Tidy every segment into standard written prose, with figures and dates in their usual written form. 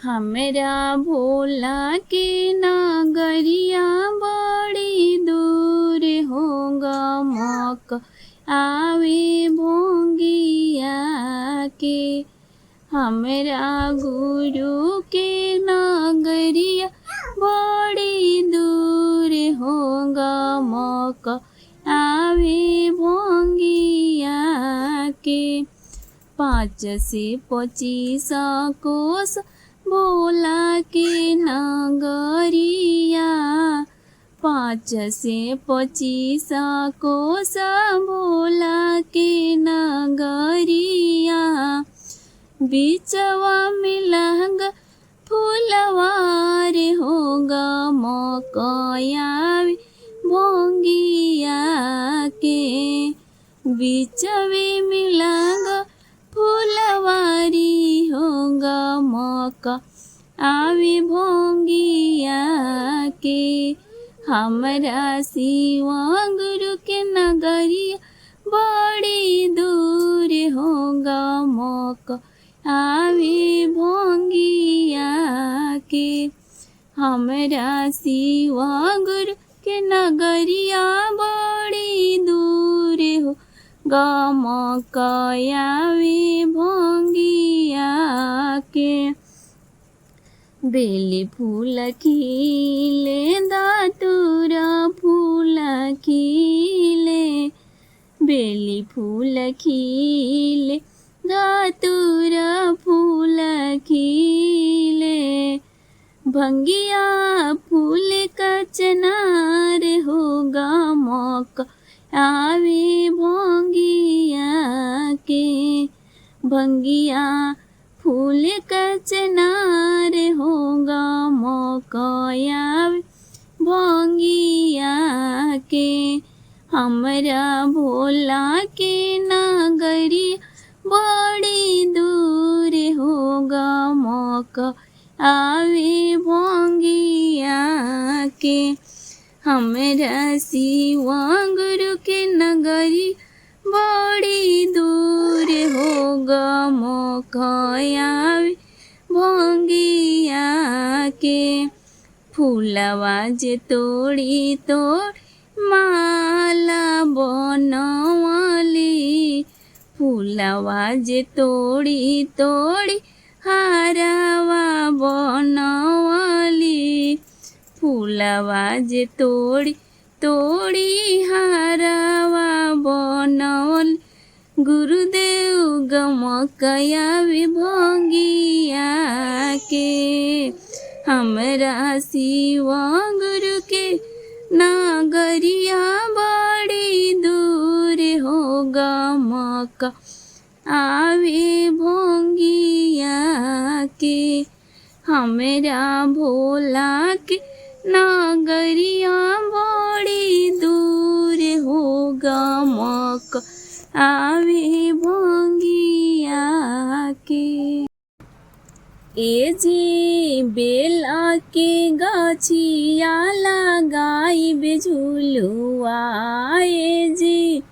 हमरा भोला के नगरिया बड़ी दूर होगा मक आवे भोंगिया के। हमरा गुरु के नगरिया बड़ी दूर होगा मक आवे भोंगिया के। 5 से 25 कोस भोला के नगरिया। 5 से 25 कोस भोला के नगरिया। बीचवा में लहंग फूलवार होगा मकया भोंगिया के। बीचवे में लहंग फूलवारी होगा मौका आवे भोंगिया के। हमरा शिवा गुरु के नगरिया बड़ी दूर होगा मौका आवे भोंगिया के। हमरा शिवा गुरु के नगरिया बड़ी दूर हो मकयावे भोंगिया के। बेली फूल खिले दातुरा फूल खिले। बेली फूल खिले दातुरा फूल खिले। भंगिया फूल का चनार होगा मौका आवे भोंगिया के। भंगिया फूल का चनार होगा मौका भोंगिया के। हमरा भोला के नगरी बड़ी दूर होगा मौका आवे भोंगिया के। हमरा शिवा गुरु के नगरी बड़ी दूर होगा मौका भोंगिया के। फूलवा जे तोड़ी तोड़ माला बनवली। फूलवा जे तोड़ी तोड़ी हारवा बनवली। फूलवा जे तोड़ी तोड़ी हारवा बनवल। गुरुदेव गमकया भोंगिया के। हमरा शिवा गुरु के नगरिया बड़ी दूर होगा मौका आवे भोंगिया के। हमरा भोला के नगरिया बड़ी दूर होगा मौका आवे भोंगिया के। ए जी बेला के गाछिया लगाई बेझुलुआ। ए जी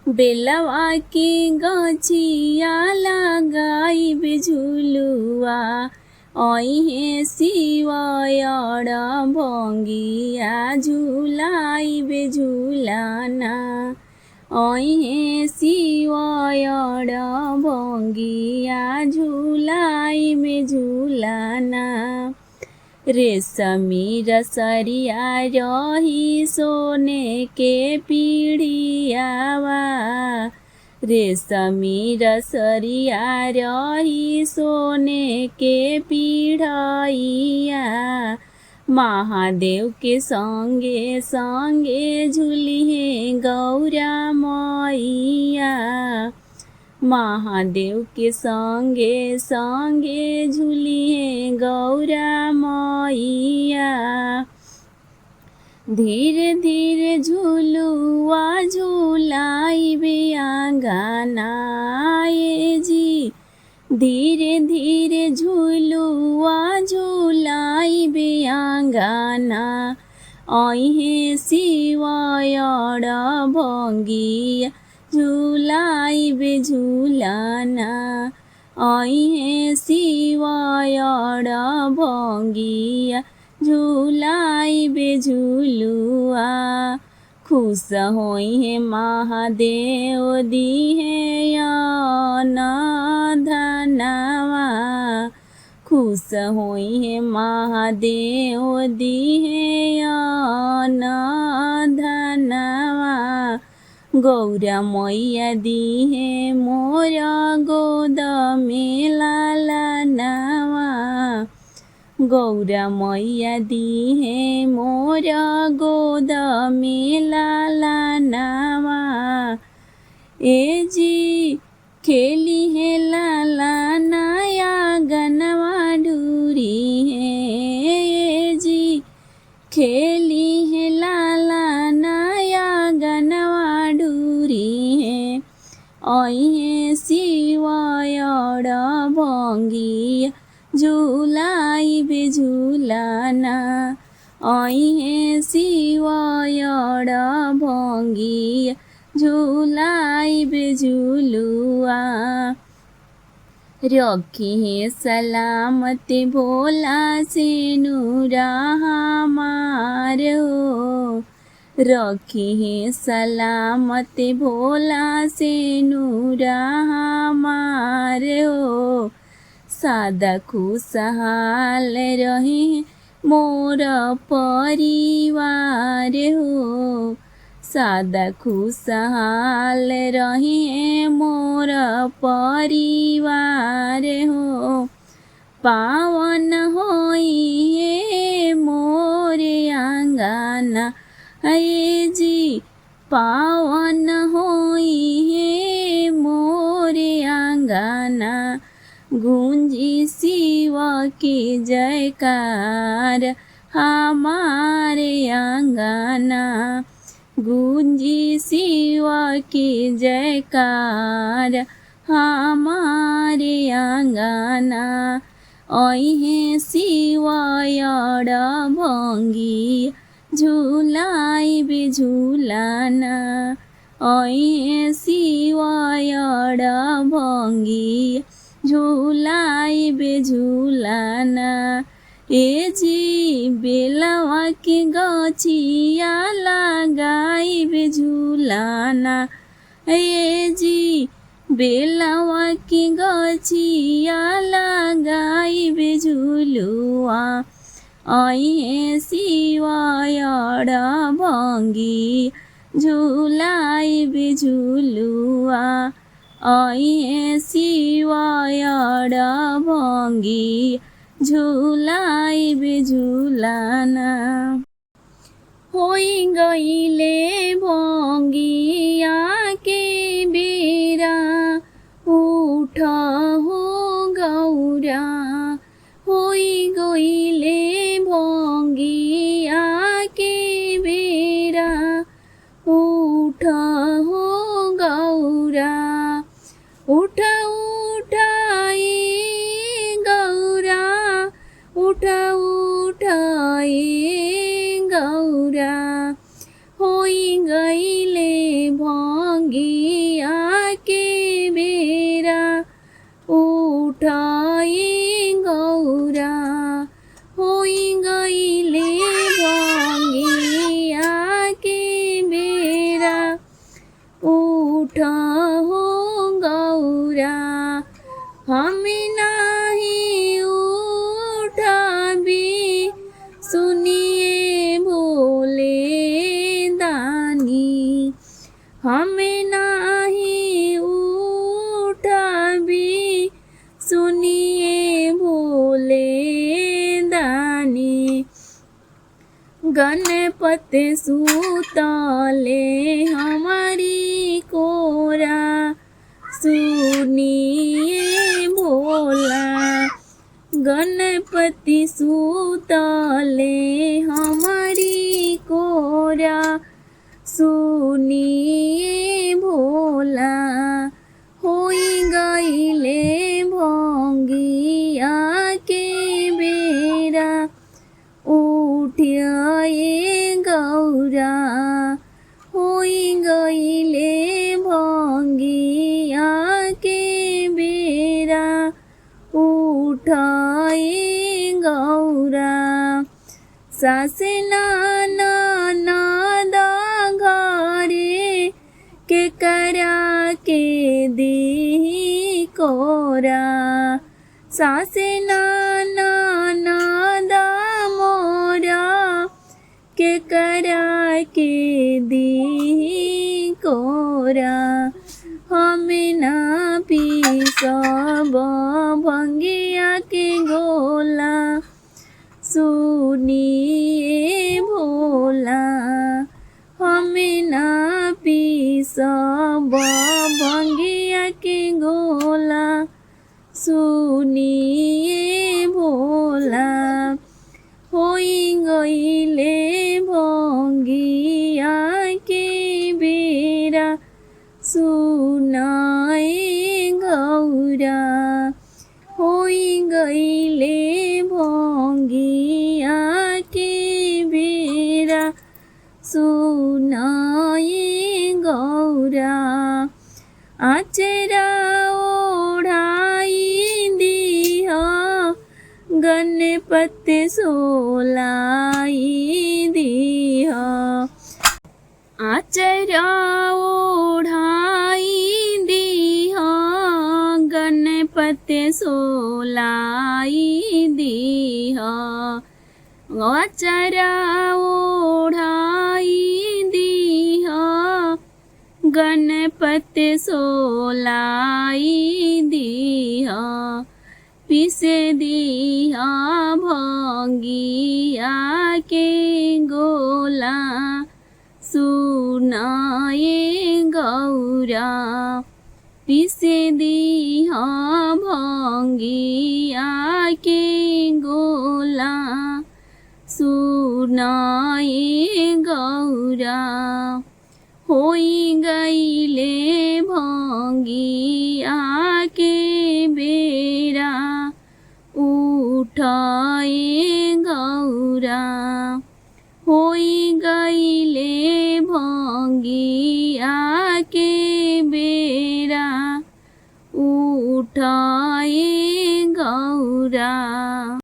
बेलवा के गाछिया लगाई बेझुलुआ। ओहे शिवायड़ भोंगिया झुलाई बेझुलाना। ओहे शिवायड़ भोंगिया झुलाई में झुलाना। रेशमी रसरिया रही सोने के पीढ़ियावा। रेशमी रसरिया रही सोने के पीढ़िया। महादेव के संगे संगे झूलिए गौरा मैया। महादेव के संगे संगे झूलिए गौरा मैया। धीरे धीरे झूलुआ झूलाई बेआंगना। ये जी धीरे धीरे झूलुआ झूलाई बेआंगना। ओहे शिवायड़ भोंगिया झूलाई बेझुलाना। अहे शिवायड भङ्गिया झुलाइबे झुलुआ खुश होइहे महादेव दिहे अन्न धनवा खुश होइहे महादेव दिहे अन्न धनवा गौरा मैया दिहे मोर गोद मेला लालनवा गौरा मैया दिहे मोर गोद मेला लालनवा ए जी खेली है लाला नया गनवा ढूरी है जी खेली है लाला नया गनवा ढूरी है अहे शिवायड भङ्गिया झुलाइबे झुलाना अहे शिवायड भङ्गिया झुलाइबे झुलुआ रखिहे सलामत भोला से नूरा हमार हो रखिहे सलामत भोला से नूरा हमार हो सादा खुशहाल रहे मोर परिवार हो सादा खुशहाल रहे मोर परिवार हो पावन होइए मोरे आँगना है जी पावन होइए मोरे आँगना गूंजी शिव के जयकार हमारे आँगना गूंजी शिव के जयकार हमारे आँगना अहे शिवायड भङ्गिया झुलाइबे झुलाना अहे शिवायड भङ्गिया झुलाइबे झुलाना ए जी बेलवा के गछिया लगाइबे झुलाना ए जी बेलवा के गछिया लगाइबे झुलुआ अहे शिवायड भङ्गिया झुलाइबे झुलुआ अहे शिवायड भङ्गिया झुलाइबे झुलाना होई गइले भङ्गिया के बेरा उठ हो गौरा होई गइले भङ्गिया के बेरा उठ हो गौरा उठ उठाए गौरा उठ उठाए गौरा होई गइले भङ्गिया के बेरा उठाए गौरा होई गइले भङ्गिया के बेरा उठ हो गौरा हमें नाही उठाबी सुनिए भोले दानी हमें नाही उठाबी सुनिए भोले दानी गणपति सुतले हमारी कोरा सुनिए भोला गणपति सुतले हमारी कोरा सुनिए भोला होई गइले भङ्गिया के बेरा उठिए गौरा होई गइले भङ्गिया के बेरा गौरा सासे नाना नादा घरे के करा के दी कोरा सासे नाना नादा मोरा के करा के दी कोरा हमें ना पीसब भंगिया के गोला सुनिए भोला हमें ना पीसब भंगिया के गोला सुनिए भोला होई गईले भंगिया के बेरा सुनाए गौरा होई गईले भंगिया के बेरा सुनाए गौरा आचरा ओढ़ाई दीह गणपति सोलाई दीह आचरा ओढ़ाई दीह गणपति सोलाई दीह आचरा ओढ़ाई दीह गणपति सोलाई दीह पिसे दीहा भंगिया के गोला सुनाए गौरा पिसे दीहा भंगिया के गोला सुनाए गौरा होई गईले भंगिया के बेरा उठाए गौरा होई गईले भंगिया के बेरा उठाए गौरा।